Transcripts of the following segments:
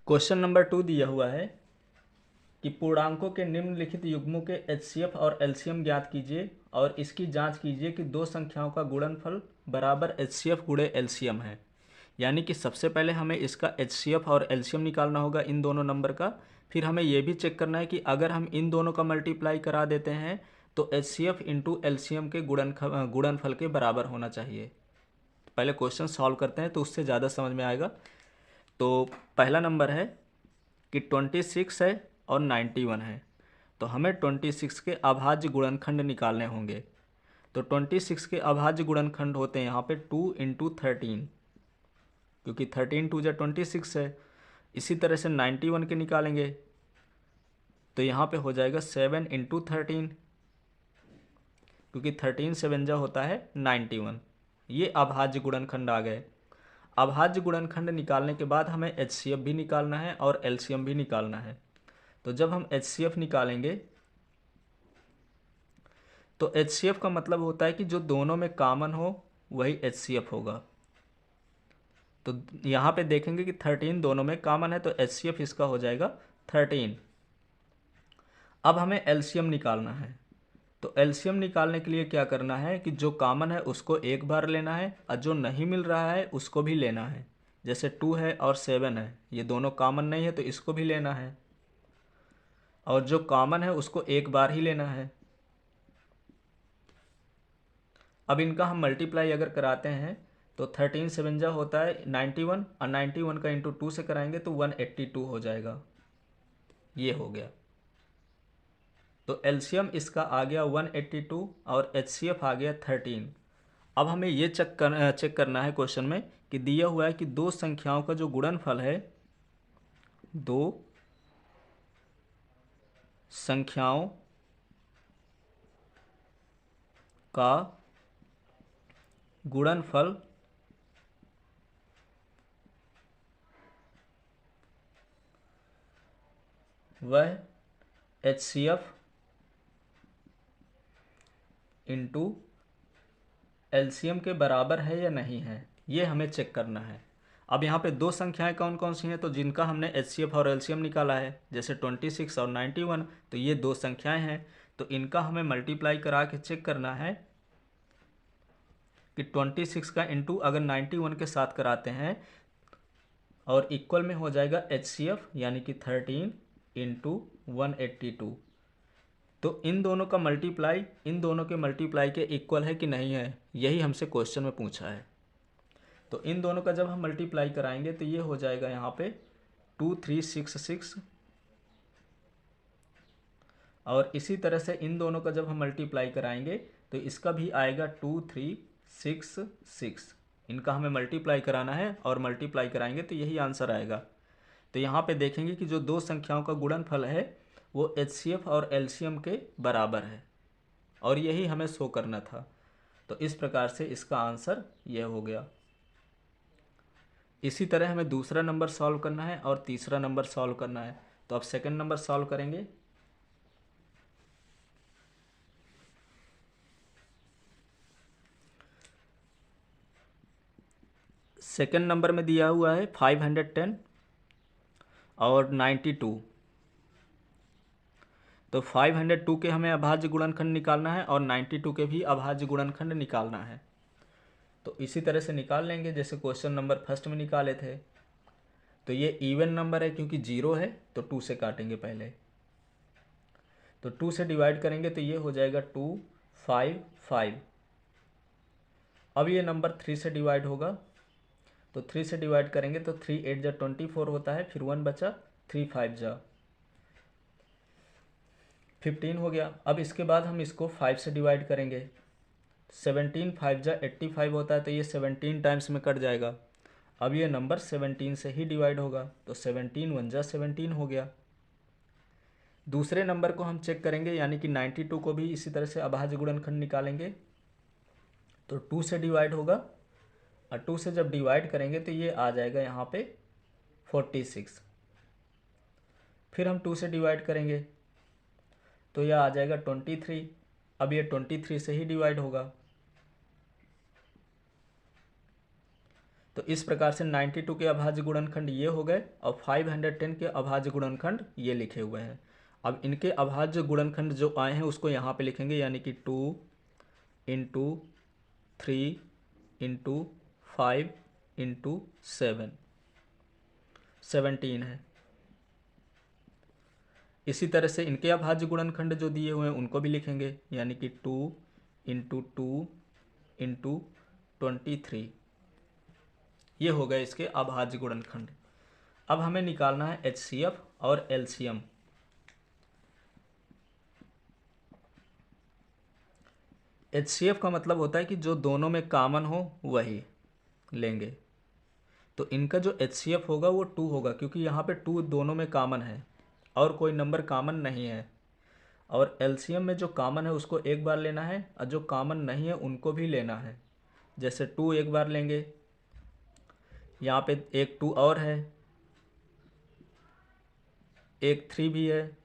Question number 2 दिया हुआ है कि पूर्णांकों के निम्नलिखित युग्मों के एचसीएफ और एलसीएम ज्ञात कीजिए और इसकी जांच कीजिए कि दो संख्याओं का गुणनफल बराबर एचसीएफ गुणे एलसीएम है। यानी कि सबसे पहले हमें इसका एचसीएफ और एलसीएम निकालना होगा इन दोनों नंबर का। फिर हमें यह भी चेक करना है कि अगर हम इन दोनों का मल्टीप्लाई करा देते हैं तो एचसीएफ इंटू एलसीएम के गुणनफल के बराबर होना चाहिए। पहले क्वेश्चन सॉल्व करते हैं तो उससे ज़्यादा समझ में आएगा। तो पहला नंबर है कि 26 है और 91 है, तो हमें 26 के अभाज्य गुणनखंड निकालने होंगे। तो 26 के अभाज्य गुणनखंड होते हैं यहाँ पे 2 इंटू 13, क्योंकि 13 2 जा 26 है। इसी तरह से 91 के निकालेंगे तो यहाँ पे हो जाएगा 7 इंटू 13, क्योंकि 13 7 जा होता है 91। ये अभाज्य गुणनखंड आ गए। अभाज्य गुणनखंड निकालने के बाद हमें एचसीएफ भी निकालना है और एलसीएम भी निकालना है। तो जब हम एचसीएफ निकालेंगे तो एचसीएफ का मतलब होता है कि जो दोनों में कॉमन हो वही एचसीएफ होगा। तो यहाँ पे देखेंगे कि 13 दोनों में कॉमन है तो एचसीएफ इसका हो जाएगा 13। अब हमें एलसीएम निकालना है। तो एलसीएम निकालने के लिए क्या करना है कि जो कॉमन है उसको एक बार लेना है और जो नहीं मिल रहा है उसको भी लेना है। जैसे 2 है और 7 है, ये दोनों कॉमन नहीं है तो इसको भी लेना है, और जो कॉमन है उसको एक बार ही लेना है। अब इनका हम मल्टीप्लाई अगर कराते हैं तो 13 7 जा होता है 91, और 91 का इंटू 2 से कराएंगे तो 182 हो जाएगा। ये हो गया। तो एलसीएम इसका आ गया 182 और एचसीएफ आ गया 13। अब हमें ये चेक करना है क्वेश्चन में कि दिया हुआ है कि दो संख्याओं का जो गुणनफल है, दो संख्याओं का गुणनफल वह एचसीएफ इंटू एलसीएम के बराबर है या नहीं है, ये हमें चेक करना है। अब यहाँ पे दो संख्याएं कौन कौन सी हैं, तो जिनका हमने एचसीएफ और एलसीएम निकाला है, जैसे 26 और 91, तो ये दो संख्याएं हैं। तो इनका हमें मल्टीप्लाई करा के चेक करना है कि 26 का इंटू अगर 91 के साथ कराते हैं और इक्वल में हो जाएगा एचसीएफ, यानी कि 13 इंटू 182। तो इन दोनों का मल्टीप्लाई इन दोनों के मल्टीप्लाई के इक्वल है कि नहीं है, यही हमसे क्वेश्चन में पूछा है। तो इन दोनों का जब हम मल्टीप्लाई कराएंगे तो ये हो जाएगा यहाँ पे 2366, और इसी तरह से इन दोनों का जब हम मल्टीप्लाई कराएंगे तो इसका भी आएगा 2366। इनका हमें मल्टीप्लाई कराना है और मल्टीप्लाई कराएंगे तो यही आंसर आएगा। तो यहाँ पे देखेंगे कि जो दो संख्याओं का गुणनफल है वो एचसीएफ और एलसीएम के बराबर है, और यही हमें शो करना था। तो इस प्रकार से इसका आंसर यह हो गया। इसी तरह हमें दूसरा नंबर सॉल्व करना है और तीसरा नंबर सॉल्व करना है। तो अब सेकंड नंबर सॉल्व करेंगे। सेकंड नंबर में दिया हुआ है 510 और 92। तो 502 के हमें अभाज्य गुणनखंड निकालना है और 92 के भी अभाज्य गुणनखंड निकालना है। तो इसी तरह से निकाल लेंगे जैसे क्वेश्चन नंबर फर्स्ट में निकाले थे। तो ये इवन नंबर है क्योंकि 0 है तो 2 से काटेंगे पहले। तो 2 से डिवाइड करेंगे तो ये हो जाएगा 2 5 5। अब ये नंबर 3 से डिवाइड होगा, तो 3 से डिवाइड करेंगे तो 3 8 जा 24 होता है, फिर 1 बचा, 3 5 जा 15 हो गया। अब इसके बाद हम इसको 5 से डिवाइड करेंगे, 17 5 जा 85 होता है, तो ये 17 टाइम्स में कट जाएगा। अब ये नंबर 17 से ही डिवाइड होगा, तो 17 1 जा 17 हो गया। दूसरे नंबर को हम चेक करेंगे, यानी कि 92 को भी इसी तरह से अभाज्य गुणनखंड निकालेंगे। तो 2 से डिवाइड होगा, और 2 से जब डिवाइड करेंगे तो ये आ जाएगा यहाँ पे 46। फिर हम 2 से डिवाइड करेंगे तो यह आ जाएगा 23। अब ये 23 से ही डिवाइड होगा, तो इस प्रकार से 92 के अभाज्य गुणनखंड ये हो गए और 510 के अभाज्य गुणनखंड ये लिखे हुए हैं। अब इनके अभाज्य गुणनखंड जो आए हैं उसको यहाँ पे लिखेंगे, यानी कि 2 इंटू 3 इंटू 5 इंटू 7, 17 है। इसी तरह से इनके अभाज्य गुणनखंड जो दिए हुए हैं उनको भी लिखेंगे, यानी कि 2 इंटू 2 इंटू 23, ये हो गए इसके अभाज्य गुणनखंड। अब हमें निकालना है HCF और LCM। HCF का मतलब होता है कि जो दोनों में कॉमन हो वही लेंगे। तो इनका जो HCF होगा वो 2 होगा, क्योंकि यहाँ पे 2 दोनों में कॉमन है और कोई नंबर कॉमन नहीं है। और LCM में जो कॉमन है उसको एक बार लेना है और जो कॉमन नहीं है उनको भी लेना है। जैसे 2 एक बार लेंगे, यहाँ पे एक 2 और है, एक 3 भी है,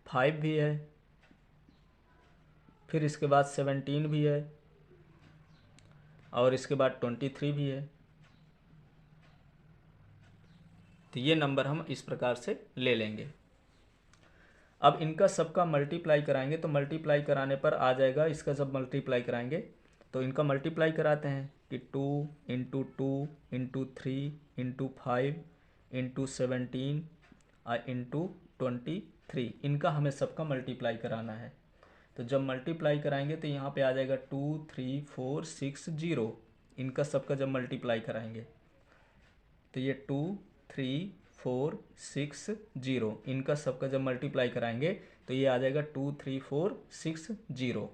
5 भी है, फिर इसके बाद 17 भी है और इसके बाद 23 भी है। तो ये नंबर हम इस प्रकार से ले लेंगे। अब इनका सबका मल्टीप्लाई कराएंगे तो मल्टीप्लाई कराने पर आ जाएगा, इसका सब मल्टीप्लाई कराएंगे तो इनका मल्टीप्लाई कराते हैं कि 2 इंटू 2 इंटू 3 इंटू 5 इंटू 17 और इंटू 23, इनका हमें सबका मल्टीप्लाई कराना है। तो जब मल्टीप्लाई कराएंगे तो यहाँ पे आ जाएगा 2 3 4 6 0, इनका सबका जब मल्टीप्लाई कराएंगे तो ये 2 3 4 6 0, इनका सबका जब मल्टीप्लाई कराएंगे तो ये आ जाएगा 2 3 4 6 0।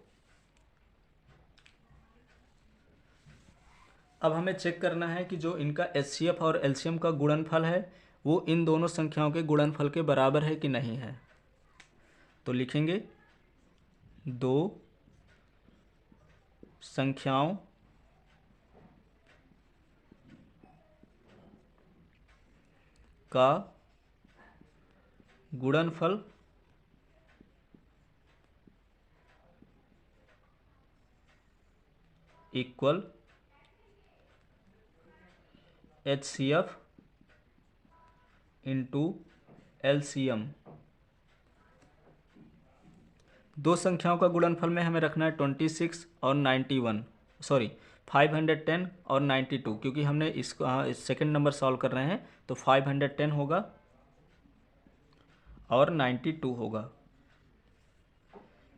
अब हमें चेक करना है कि जो इनका HCF और LCM का गुणनफल है वो इन दोनों संख्याओं के गुणनफल के बराबर है कि नहीं है। तो लिखेंगे दो संख्याओं का गुणनफल इक्वल HCF इंटू LCM। दो संख्याओं का गुणनफल में हमें रखना है 26 और 91, सॉरी 510 और 92, क्योंकि हमने इसको इस सेकेंड नंबर सॉल्व कर रहे हैं तो 510 होगा और 92 होगा।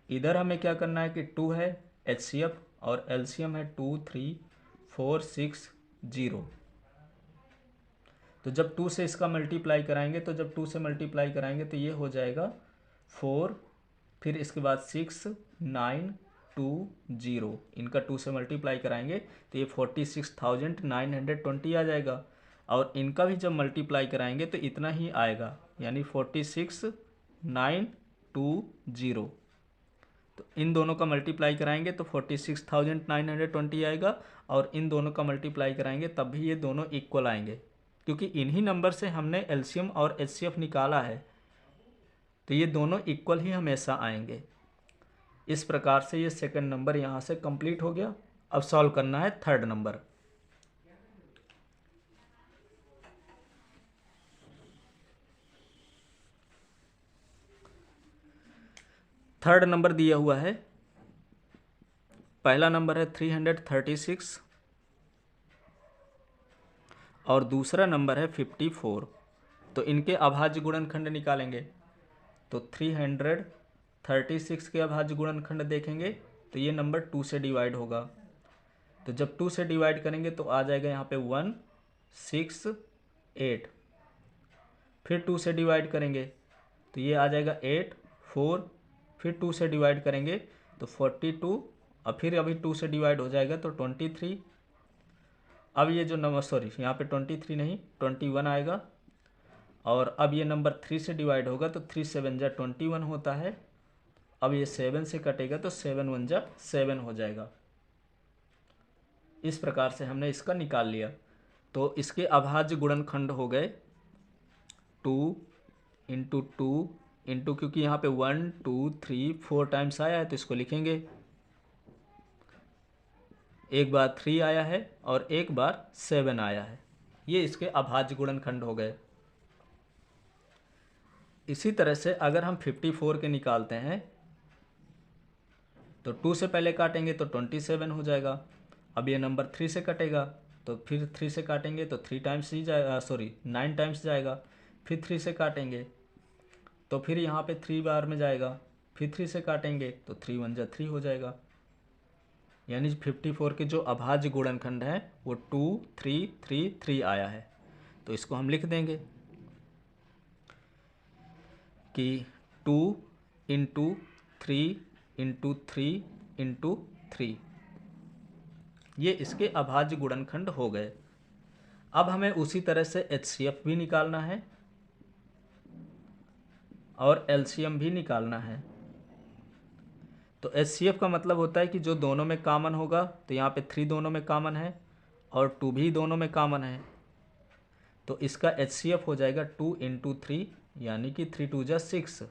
इधर हमें क्या करना है कि 2 है HCF और LCM है 2 3 4 6 0। तो जब 2 से इसका मल्टीप्लाई कराएंगे तो जब 2 से मल्टीप्लाई कराएंगे तो ये हो जाएगा 4, फिर इसके बाद 6 9 2 0, इनका 2 से मल्टीप्लाई कराएंगे तो ये 46,920 आ जाएगा। और इनका भी जब मल्टीप्लाई कराएंगे तो इतना ही आएगा, यानी 46,920। तो इन दोनों का मल्टीप्लाई कराएंगे तो 46,920 आएगा और इन दोनों का मल्टीप्लाई कराएंगे तब भी ये दोनों इक्वल आएंगे, क्योंकि इन्हीं नंबर से हमने LCM और HCF निकाला है। तो ये दोनों इक्वल ही हमेशा आएंगे। इस प्रकार से ये सेकंड नंबर यहाँ से कंप्लीट हो गया। अब सॉल्व करना है थर्ड नंबर। थर्ड नंबर दिया हुआ है, पहला नंबर है 336 और दूसरा नंबर है 54। तो इनके अभाज्य गुणनखंड निकालेंगे। तो 336 के अभाज्य गुणनखंड देखेंगे तो ये नंबर 2 से डिवाइड होगा। तो जब 2 से डिवाइड करेंगे तो आ जाएगा यहाँ पे 1 6 8, फिर 2 से डिवाइड करेंगे तो ये आ जाएगा 8 4, फिर 2 से डिवाइड करेंगे तो 42 और फिर अभी 2 से डिवाइड हो जाएगा तो 23। अब ये जो नंबर, सॉरी यहाँ पे 23 नहीं 21 आएगा। और अब ये नंबर 3 से डिवाइड होगा तो 3 7 जा 21 होता है। अब ये 7 से कटेगा तो 7 1 जा 7 हो जाएगा। इस प्रकार से हमने इसका निकाल लिया। तो इसके अभाज्य गुणनखंड हो गए 2 इंटू 2 इंटू, क्योंकि यहाँ पे 1 2 3 4 टाइम्स आया है तो इसको लिखेंगे एक बार 3 आया है और एक बार 7 आया है। ये इसके अभाज्य गुणनखंड हो गए। इसी तरह से अगर हम 54 के निकालते हैं तो 2 से पहले काटेंगे तो 27 हो जाएगा। अब ये नंबर 3 से कटेगा तो फिर 3 से काटेंगे तो 3 टाइम्स ही जाएगा, 9 टाइम्स जाएगा। फिर 3 से काटेंगे तो फिर यहाँ पे 3 बार में जाएगा। फिर 3 से काटेंगे तो 3 1 जा 3 हो जाएगा। यानी 54 के जो अभाज्य गुणनखंड हैं वो 2 3 3 3 आया है। तो इसको हम लिख देंगे कि 2 इंटू 3 इंटू 3 इंटू 3, ये इसके अभाज्य गुणनखंड हो गए। अब हमें उसी तरह से HCF भी निकालना है और LCM भी निकालना है। तो HCF का मतलब होता है कि जो दोनों में कॉमन होगा, तो यहाँ पे 3 दोनों में कॉमन है और 2 भी दोनों में कॉमन है, तो इसका HCF हो जाएगा 2 इंटू 3, यानी कि 3 2 जा 6।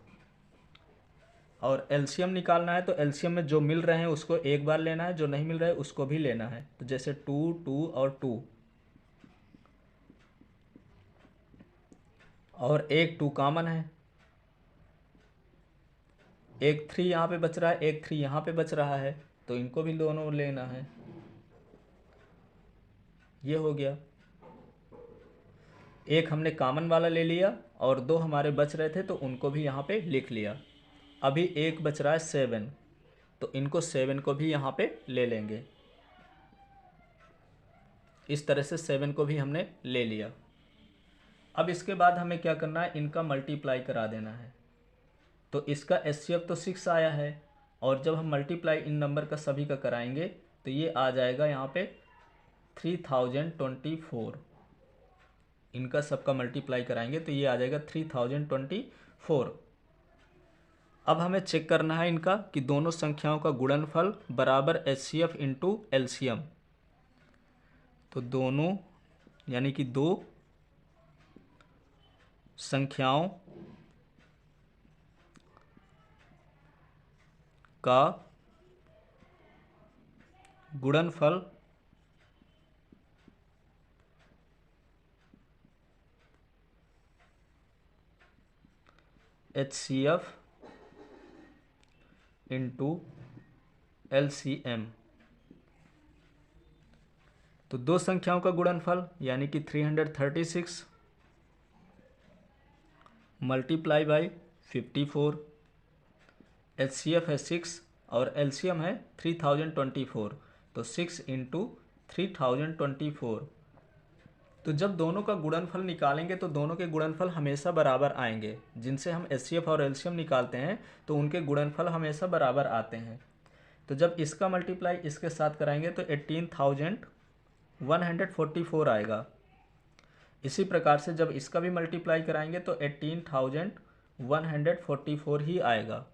और LCM निकालना है तो LCM में जो मिल रहे हैं उसको एक बार लेना है, जो नहीं मिल रहा है उसको भी लेना है। तो जैसे 2 2 और 2, और एक 2 कॉमन है, एक 3 यहाँ पे बच रहा है, एक 3 यहाँ पे बच रहा है, तो इनको भी दोनों लेना है। ये हो गया, एक हमने कॉमन वाला ले लिया और 2 हमारे बच रहे थे तो उनको भी यहाँ पे लिख लिया। अभी एक बच रहा है 7, तो इनको 7 को भी यहाँ पे ले लेंगे। इस तरह से 7 को भी हमने ले लिया। अब इसके बाद हमें क्या करना है, इनका मल्टीप्लाई करा देना है। तो इसका HCF तो 6 आया है, और जब हम मल्टीप्लाई इन नंबर का सभी का कराएंगे तो ये आ जाएगा यहाँ पे 3024। इनका सबका मल्टीप्लाई कराएंगे तो ये आ जाएगा 3024। अब हमें चेक करना है इनका कि दोनों संख्याओं का गुणनफल बराबर HCF इंटू LCM। तो दोनों यानी कि दो संख्याओं का गुणनफल HCF इंटू LCM। तो दो संख्याओं का गुणनफल यानी कि 336 मल्टीप्लाई बाई 54। HCF है 6 और LCM है 3024, तो 6 इंटू 3024। तो जब दोनों का गुणनफल निकालेंगे तो दोनों के गुणनफल हमेशा बराबर आएंगे। जिनसे हम HCF और LCM निकालते हैं तो उनके गुणनफल हमेशा बराबर आते हैं। तो जब इसका मल्टीप्लाई इसके साथ कराएंगे तो 18,144 आएगा। इसी प्रकार से जब इसका भी मल्टीप्लाई कराएंगे तो 18,144 ही आएगा।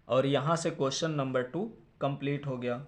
और यहाँ से क्वेश्चन नंबर 2 कंप्लीट हो गया।